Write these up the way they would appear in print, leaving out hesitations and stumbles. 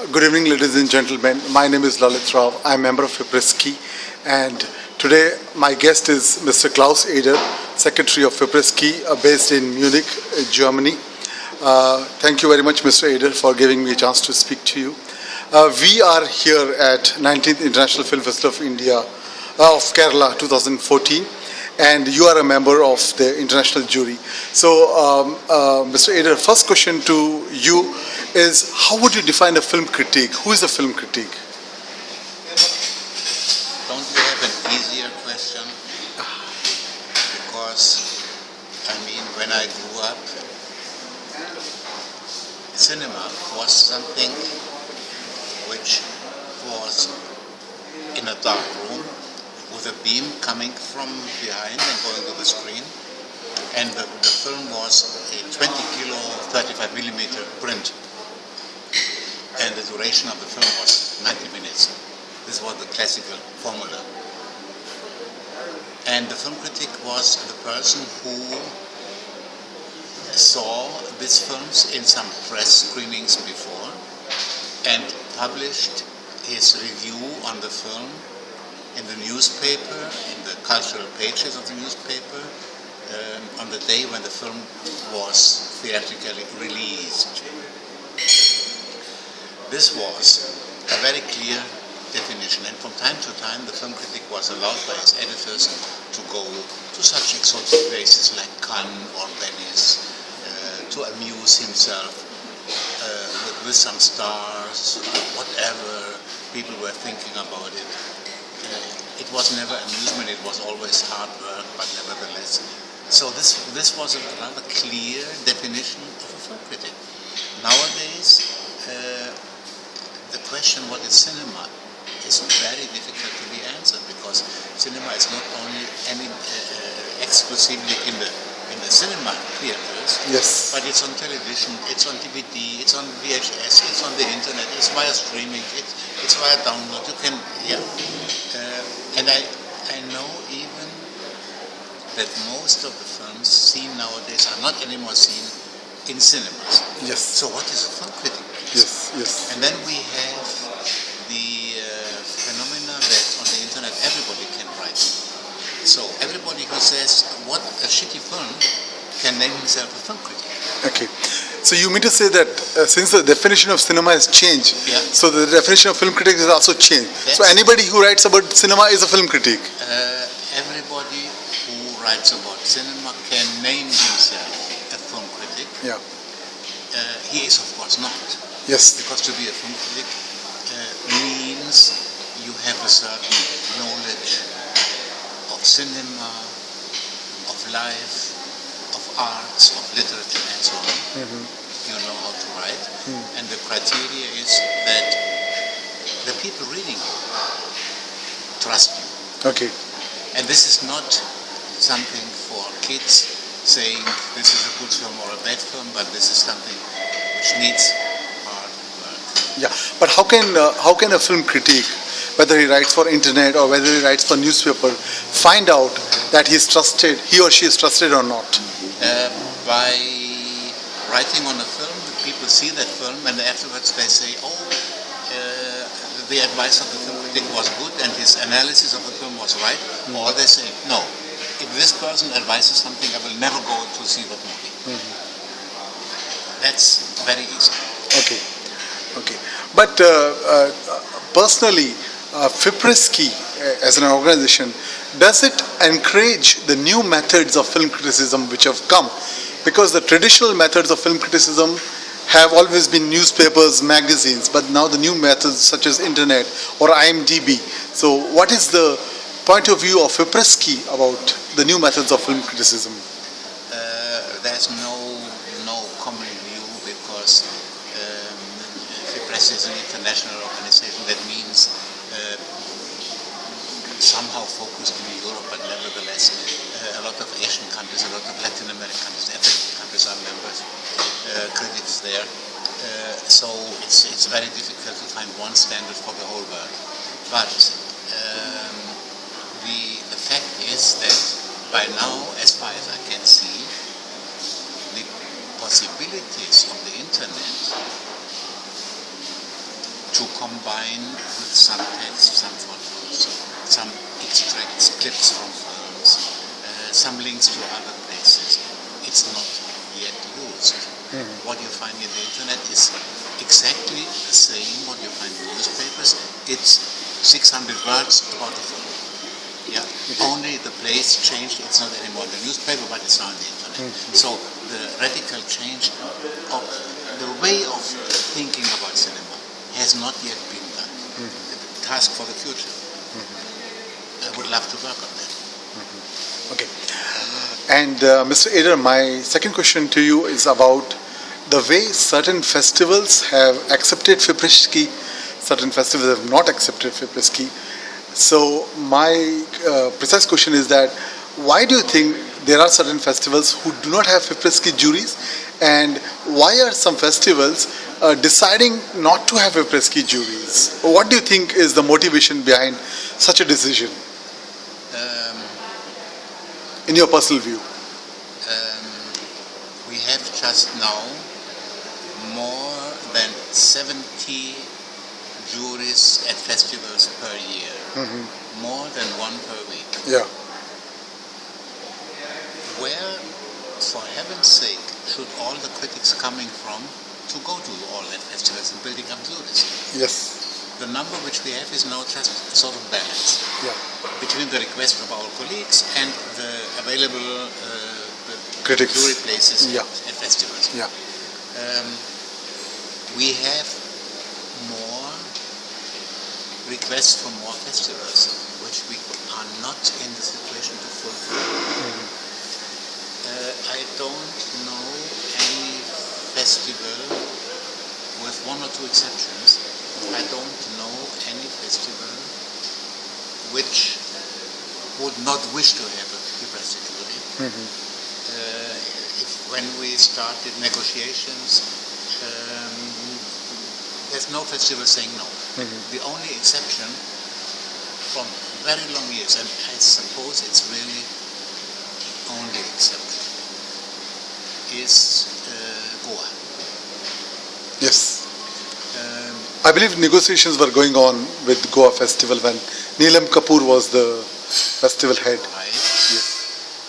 Good evening, ladies and gentlemen. My name is Lalit Rao. I'm a member of FIPRESCI, and today my guest is Mr. Klaus Eder, Secretary of FIPRESCI, based in Munich, Germany. Thank you very much, Mr. Eder, for giving me a chance to speak to you. We are here at 19th International Film Festival of India, of Kerala 2014, and you are a member of the international jury. So, Mr. Eder, first question to you is, how would you define a film critic? Who is a film critic? Don't you have an easier question? Because, when I grew up, cinema was something which was in a dark room with a beam coming from behind and going to the screen, and the film was a 20 kilo 35 millimeter print, and the duration of the film was 90 minutes. This was the classical formula. And the film critic was the person who saw these films in some press screenings before and published his review on the film in the newspaper, in the cultural pages of the newspaper, on the day when the film was theatrically released. This was a very clear definition, and from time to time the film critic was allowed by his editors to go to such exotic places like Cannes or Venice to amuse himself with some stars, whatever people were thinking about it. It was never amusement, it was always hard work, but nevertheless. So this was a rather clear definition of a film critic. Nowadays, the question what is cinema is very difficult to be answered, because cinema is not only exclusively in the cinema theaters, Yes. but it's on television, it's on DVD, it's on VHS, it's on the internet, it's via streaming, it's via download. You can, and I know even that most of the films seen nowadays are not anymore seen in cinemas. Yes. So what is a film critic? Yes, yes. And then we have the phenomena that on the internet everybody can write. So everybody who says what a shitty film can name himself a film critic. Okay. So you mean to say that since the definition of cinema has changed, so the definition of film critic has also changed. So anybody who writes about cinema is a film critic? Everybody who writes about cinema can name himself a film critic. Yeah. He is of course not. Yes. Because to be a film critic means you have a certain knowledge of cinema, of life, of arts, of literature, and so on. Mm-hmm. You know how to write. And the criteria is that the people reading you trust you. Okay. And this is not something for kids saying this is a good film or a bad film, but this is something which needs hard work. Yeah, but how can a film critic, whether he writes for internet or whether he writes for newspaper, find out that he or she is trusted or not? By writing on a film, people see that film and afterwards they say, the advice of the film critic was good and his analysis of the film was right, or they say, no, if this person advises something, I will never go to see that movie. That's very easy. Okay. But personally, FIPRESCI as an organization, does it encourage the new methods of film criticism which have come? Because the traditional methods of film criticism have always been newspapers, magazines, but now the new methods such as internet or IMDb. So what is the point of view of FIPRESCI about the new methods of film criticism? There's no common view, because FIPRESCI is an international organization. That means somehow focused in Europe, but nevertheless a lot of Asian countries, a lot of Latin American countries, African countries are members, critics there. So it's very difficult to find one standard for the whole world. But the fact is that by now, as far as I can see, the possibilities of the internet to combine with some text, some photos, some extracts, clips from films, some links to other places. It's not yet used. What you find in the internet is exactly the same what you find in newspapers. It's 600 words about the film. Yeah. Only the place changed. It's not anymore in the newspaper, but it's now on the internet. So the radical change of the way of thinking about cinema has not yet been done. The task for the future. I would love to work on that. Okay. And Mr. Eder, my second question to you is about the way certain festivals have accepted FIPRESCI, certain festivals have not accepted FIPRESCI. So my precise question is that why do you think there are certain festivals who do not have FIPRESCI juries, and why are some festivals deciding not to have FIPRESCI juries? What do you think is the motivation behind such a decision, in your personal view? We have just now more than 70 juries at festivals per year, more than one per week. Yeah. Where, for heaven's sake, should all the critics coming from to go to all that festivals and building up juries? Yes. The number which we have is now just a sort of balance between the request of our colleagues and the available Critics. jury places Yeah. at festivals. Yeah. We have more requests for more festivals, which we are not in the situation to fulfill. I don't know any festival, with one or two exceptions, I don't know any festival which would not wish to have a FIPRESCI jury. When we started negotiations, there's no festival saying no. The only exception from very long years, and I suppose it's really the only exception, is Goa. Yes. I believe negotiations were going on with Goa Festival when Neelam Kapoor was the festival head. Right. Yes.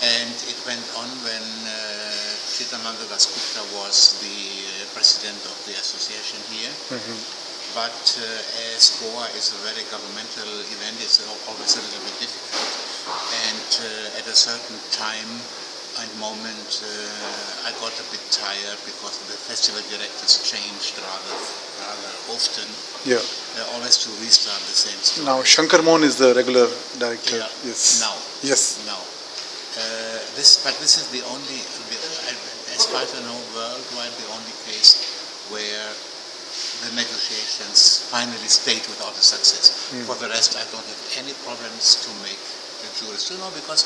And it went on when Chidananda Das Gupta was the president of the association here. But as Goa is a very governmental event, it's always a little bit difficult. And at a certain time and moment, I got a bit tired because the festival directors changed rather often. Yeah. Always to restart the same story. Now Shankar Mohan is the regular director. Yeah. Yes. Now. Yes. Now. This is the only, as far as I know, worldwide the only case where the negotiations finally stayed without a success. For the rest, I don't have any problems to make the juries. Because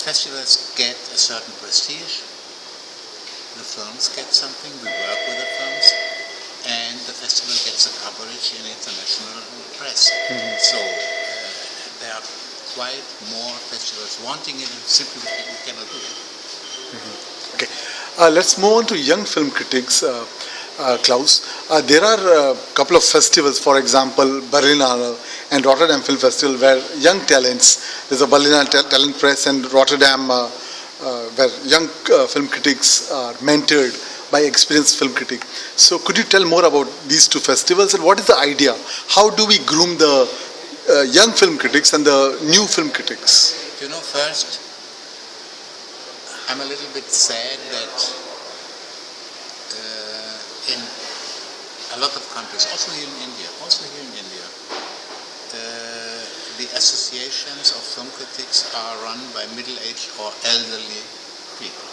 festivals get a certain prestige, the films get something, we work with the films, and the festival gets a coverage in international press. So there are quite more festivals wanting it, and simply we cannot do it. Okay. Let's move on to young film critics. Klaus, there are a couple of festivals, for example, Berlinale and Rotterdam Film Festival, where young talents, there's a Berlinale Talent Press and Rotterdam, where young film critics are mentored by experienced film critics. So could you tell more about these two festivals, and what is the idea? How do we groom the young film critics and the new film critics? First, I'm a little bit sad that in a lot of countries, also here in India, the associations of film critics are run by middle-aged or elderly people.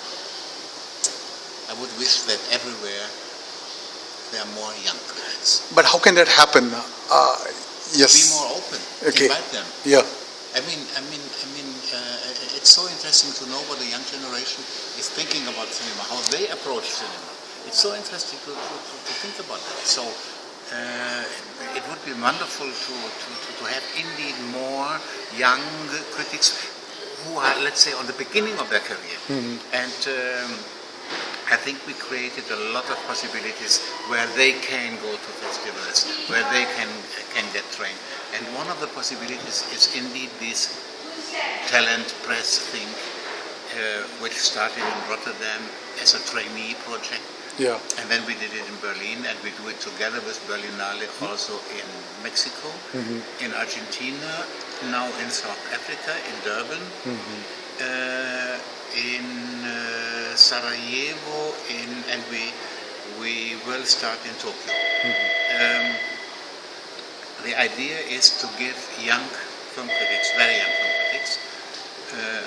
I would wish that everywhere there are more young critics. But how can that happen? Yes. Be more open. Okay. Invite them. Yeah. I mean, it's so interesting to know what the young generation is thinking about cinema, how they approach cinema. It's so interesting to think about that. So it would be wonderful to have indeed more young critics who are, let's say, on the beginning of their career. And I think we created a lot of possibilities where they can go to festivals, where they can get trained. And one of the possibilities is indeed this talent press thing, which started in Rotterdam as a trainee project. Yeah. And then we did it in Berlin, and we do it together with Berlinale also in Mexico, in Argentina, now in South Africa, in Durban, in Sarajevo, and we will start in Tokyo. The idea is to give young film critics, very young film critics,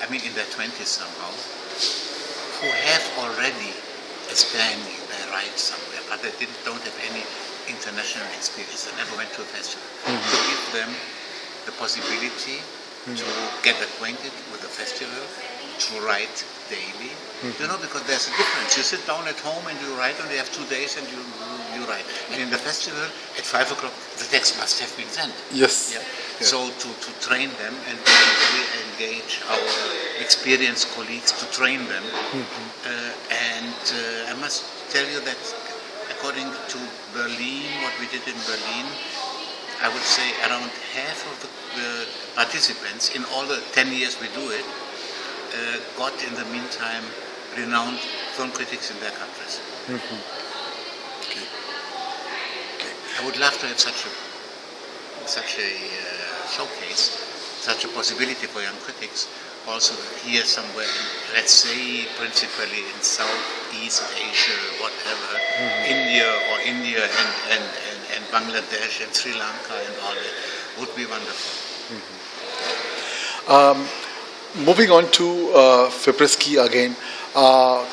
in their 20s somehow, who have already a standing, they write somewhere, but they don't have any international experience, they never went to a festival, to give them the possibility to get acquainted with the festival, to write daily, because there's a difference. You sit down at home and you write, and you have 2 days and you write. And in the festival, at 5 o'clock, the text must have been sent. Yes. Yeah. So to train them, and we engage our experienced colleagues to train them. I must tell you that according to Berlin, what we did in Berlin, I would say around half of the participants in all the 10 years we do it got in the meantime renowned film critics in their countries. Okay. I would love to have such a showcase, such a possibility for young critics, also here somewhere, let's say principally in Southeast Asia, whatever, India and Bangladesh and Sri Lanka and all that, would be wonderful. Moving on to FIPRESCI again.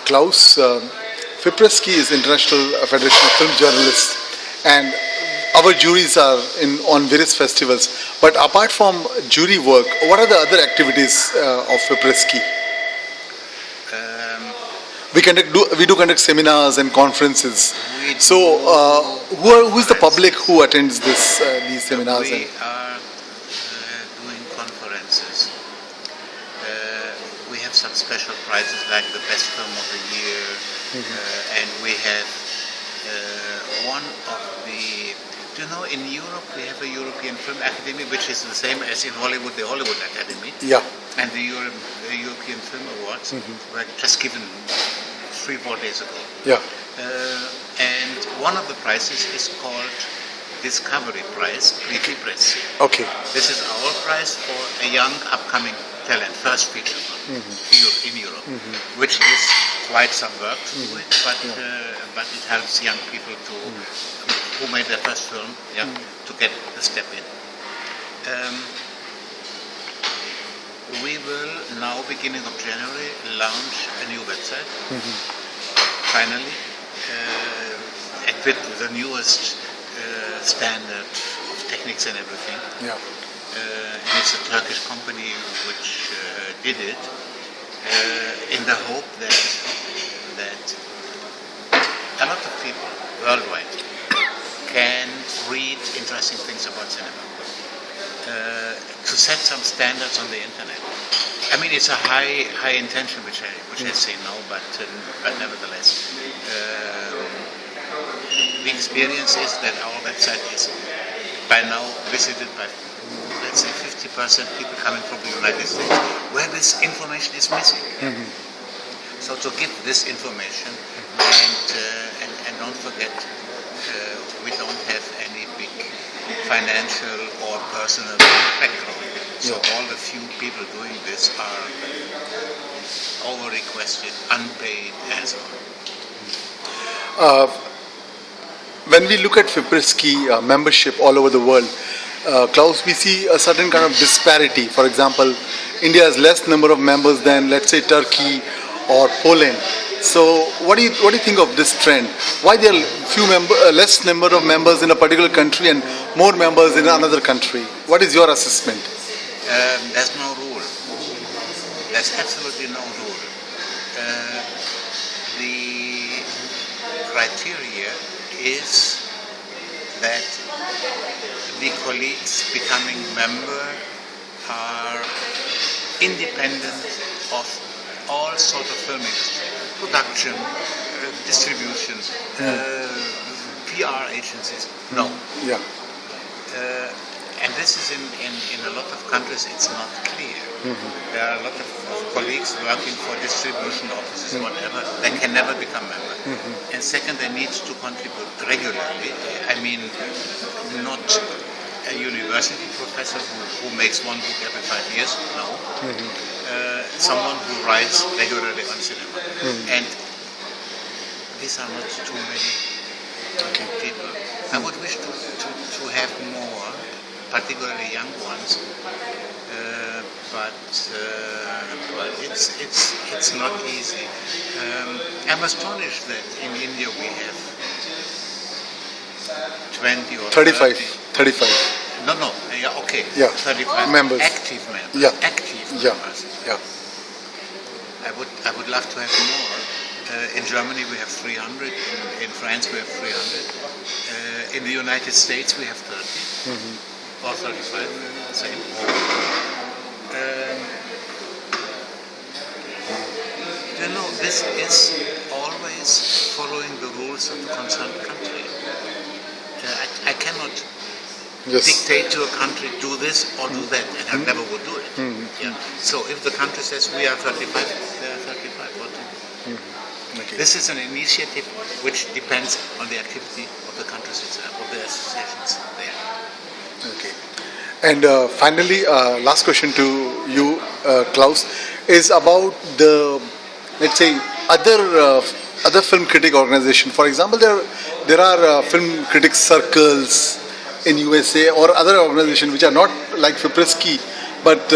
Klaus, FIPRESCI is International Federation of Film Journalists, and our juries are on various festivals. But apart from jury work, what are the other activities of FIPRESCI? We do conduct seminars and conferences. So, who is the public who attends these seminars? We are doing conferences. We have some special prizes like the best film of the year, and we have one of the. In Europe we have a European Film Academy, which is the same as in Hollywood, the Hollywood Academy. Yeah. And the European Film Awards were just given 3-4 days ago. Yeah. And one of the prizes is called Discovery Prize, FIPRESCI. Okay. This is our prize for a young upcoming talent, first feature film in Europe, which is quite some work to do it, but it helps young people who made their first film to get the step in. We will now, beginning of January, launch a new website, finally, equipped with the newest standard of techniques and everything. Yeah. And it's a Turkish company which did it in the hope that a lot of people worldwide can read interesting things about cinema. To set some standards on the internet. It's a high intention which I say no, but nevertheless, the experience is that our website is by now visited by, let's say, 50% people coming from the United States, where this information is missing. So to give this information, and don't forget, we don't have any big financial or personal background. So all the few people doing this are over-requested, unpaid, and so on. When we look at FIPRESCI membership all over the world, Klaus, we see a certain kind of disparity. For example, India has less number of members than, let's say, Turkey or Poland. So, what do you think of this trend? Why there are less number of members in a particular country and more members in another country? What is your assessment? There's no rule. There's absolutely no rule. The criteria is that the colleagues becoming member are independent of all sort of film industry, production, distribution, PR agencies. No. Yeah. And this is in a lot of countries, it's not clear. There are a lot of colleagues working for distribution offices, whatever, they can never become member. And second, they need to contribute regularly. I mean, not a university professor who makes one book every 5 years, no. Someone who writes regularly on cinema. And these are not too many people. I would wish to have more, particularly young ones, but it's not easy. I'm astonished that in India we have 20 or 35. 30. 35. No, yeah, okay. Yeah. 35 members. active members. Yeah. Active Yeah. members. Yeah. I would love to have more. In Germany we have 300. In France we have 300. In the United States we have 30 or 35. Same. You know, this is always following the rules of the concerned country. I cannot dictate to a country, do this or do that, and I never would do it. Yeah. So if the country says we are 35, they are 35. What to do? Okay. This is an initiative which depends on the activity of the countries itself, of the associations there. Okay. And finally, last question to you, Klaus, is about the, let's say, other film critic organization. For example, there are film critic circles in USA or other organizations which are not like FIPRESCI, but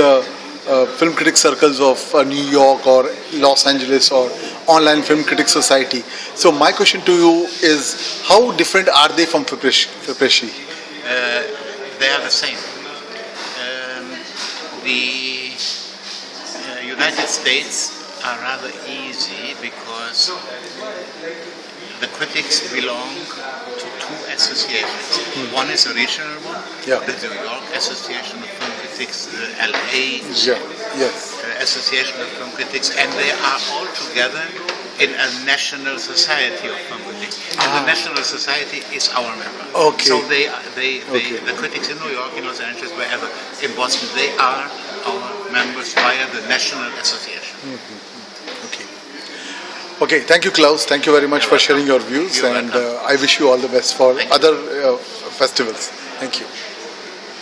film critic circles of New York or Los Angeles or Online Film Critics Society. So my question to you is, how different are they from FIPRESCI? They are the same. The United States are rather easy because the critics belong to two associations. One is a regional one, the New York Association of Film Critics, the LA Association of Film Critics, and they are all together in a national society of film critics. And the national society is our member. Okay. So the critics in New York, in Los Angeles, wherever, in Boston, they are our members via the National Association. Okay. Okay, thank you, Klaus. Thank you very much for sharing your views, and I wish you all the best for other festivals. Thank you.